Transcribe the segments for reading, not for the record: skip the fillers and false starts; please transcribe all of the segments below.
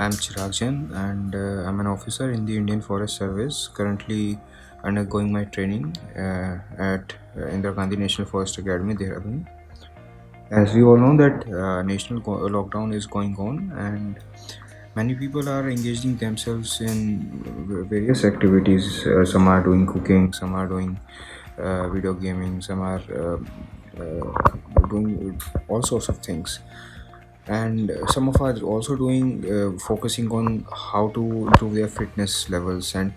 I'm Chirag Jain and I'm an officer in the Indian Forest Service, currently undergoing my training at Indira Gandhi National Forest Academy, Dehradun. As we all know that national lockdown is going on and many people are engaging themselves in various activities. Some are doing cooking, some are doing video gaming, some are doing all sorts of things, and some of are also doing focusing on how to improve their fitness levels, and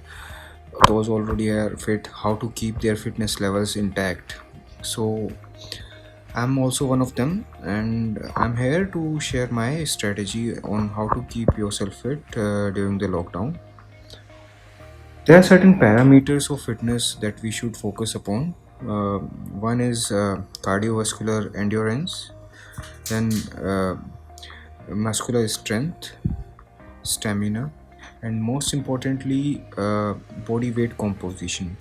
those already are fit, how to keep their fitness levels intact. So I'm also one of them, and I'm here to share my strategy on how to keep yourself fit during the lockdown. There are certain parameters of fitness that we should focus upon. One is cardiovascular endurance, then muscular strength, stamina, and most importantly, body weight composition.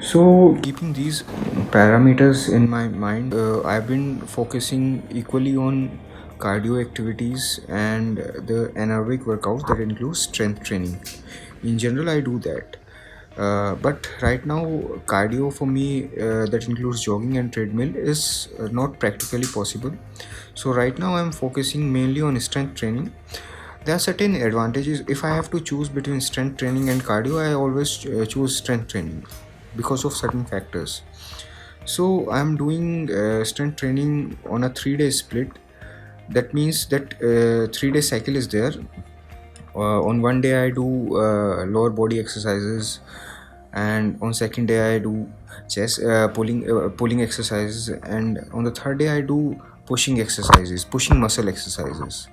So, keeping these parameters in my mind, I've been focusing equally on cardio activities and the anaerobic workouts that include strength training. In general, I do that. But right now, cardio for me that includes jogging and treadmill is not practically possible. So, right now, I'm focusing mainly on strength training. There are certain advantages. If I have to choose between strength training and cardio, I always choose strength training because of certain factors. So I'm doing strength training on a 3 day split. That means that 3 day cycle is there. On one day I do lower body exercises, and on second day I do chest pulling exercises, and on the third day I do pushing muscle exercises.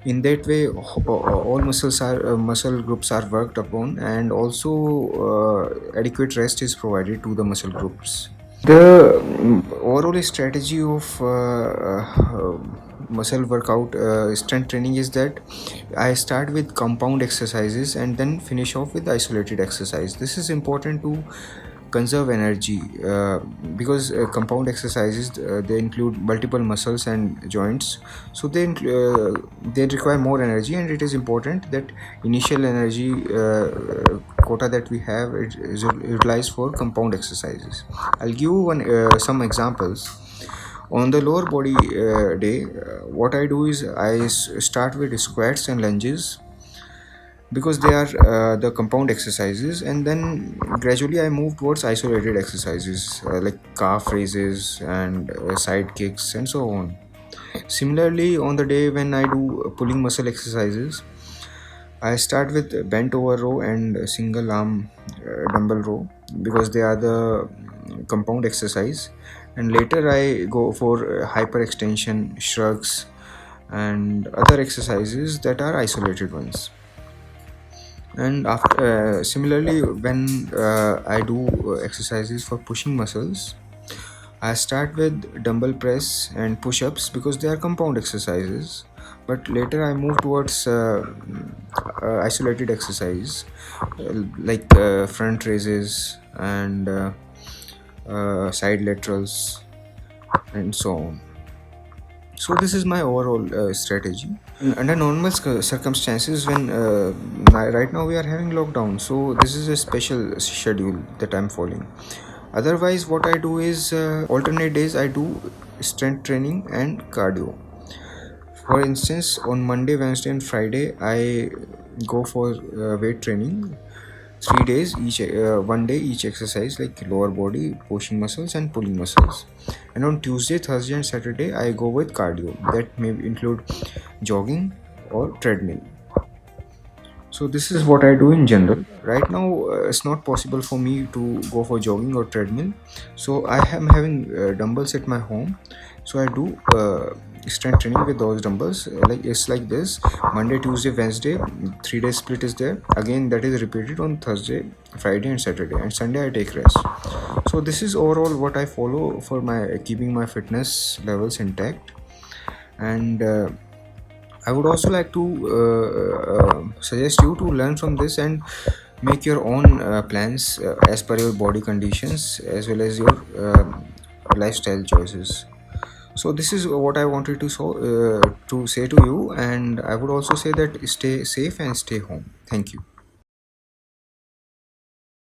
In that way, all muscle groups are worked upon, and also adequate rest is provided to the muscle groups. The overall strategy of muscle workout strength training is that I start with compound exercises and then finish off with isolated exercise. This is important to conserve energy, because compound exercises they include multiple muscles and joints, so they require more energy, and it is important that initial energy quota that we have is utilized for compound exercises. I'll give you some examples. On the lower body day, what I do is start with squats and lunges, because they are the compound exercises, and then gradually I move towards isolated exercises like calf raises and side kicks and so on. Similarly, on the day when I do pulling muscle exercises, I start with bent over row and single arm dumbbell row, because they are the compound exercise, and later I go for hyperextension, shrugs, and other exercises that are isolated ones. And after similarly, when I do exercises for pushing muscles, I start with dumbbell press and push-ups, because they are compound exercises, but later I move towards isolated exercise like front raises and side laterals and so on. So this is my overall strategy. Under normal circumstances, when right now we are having lockdown, so this is a special schedule that I'm following. Otherwise, what I do is alternate days I do strength training and cardio. For instance, on Monday, Wednesday, and Friday, I go for weight training. 3 days each, one day each exercise, like lower body, pushing muscles, and pulling muscles. And on Tuesday, Thursday, and Saturday, I go with cardio. That may include jogging or treadmill. So this is what I do in general. Right now, it's not possible for me to go for jogging or treadmill. So I am having dumbbells at my home. So I do strength training with those dumbbells. Like it's like this: Monday, Tuesday, Wednesday, 3 day split is there. Again, that is repeated on Thursday, Friday, and Saturday. And Sunday I take rest. So this is overall what I follow for my keeping my fitness levels intact. And I would also like to suggest you to learn from this and make your own plans as per your body conditions as well as your lifestyle choices. So this is what I wanted to say to you, and I would also say that stay safe and stay home. Thank you.